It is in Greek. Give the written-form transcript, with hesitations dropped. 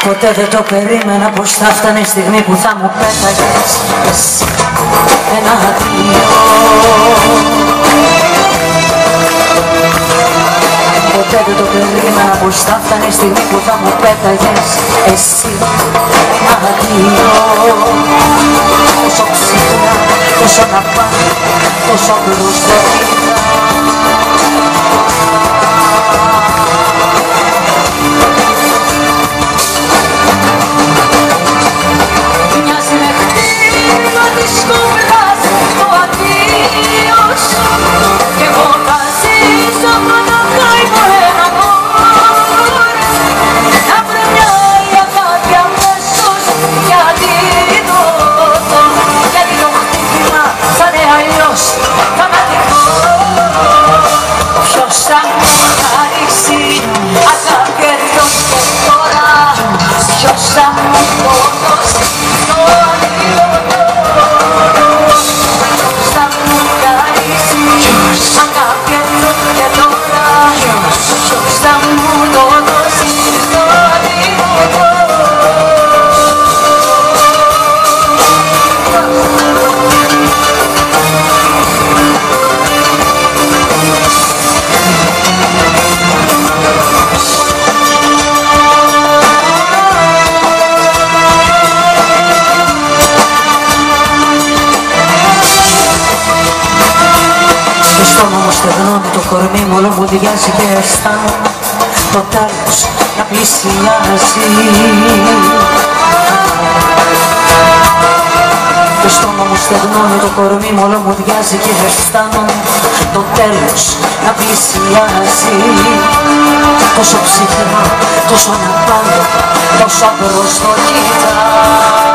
Ποτέ δεν το περίμενα πως θα φτάνει η στιγμή που θα μου πέταγες εσύ ένα αδείο. Ποτέ δεν το περίμενα πως θα φτάνει η στιγμή που θα μου πέταγες εσύ ένα αδείο. Τόσο ψηλά, τόσο να πάω, τόσο μπροστά. Στεγνώνει το κορμί μου, όλο μου διάζει και αισθάνομαι το τέλος να πλησιάζει. Το στόμα μου στεγνώνει το κορμί μου, όλο μου διάζει και αισθάνομαι το τέλος να πλησιάζει. Τόσο ψυχρά, τόσο αναπάνω, τόσο μπρος το κοιτάω.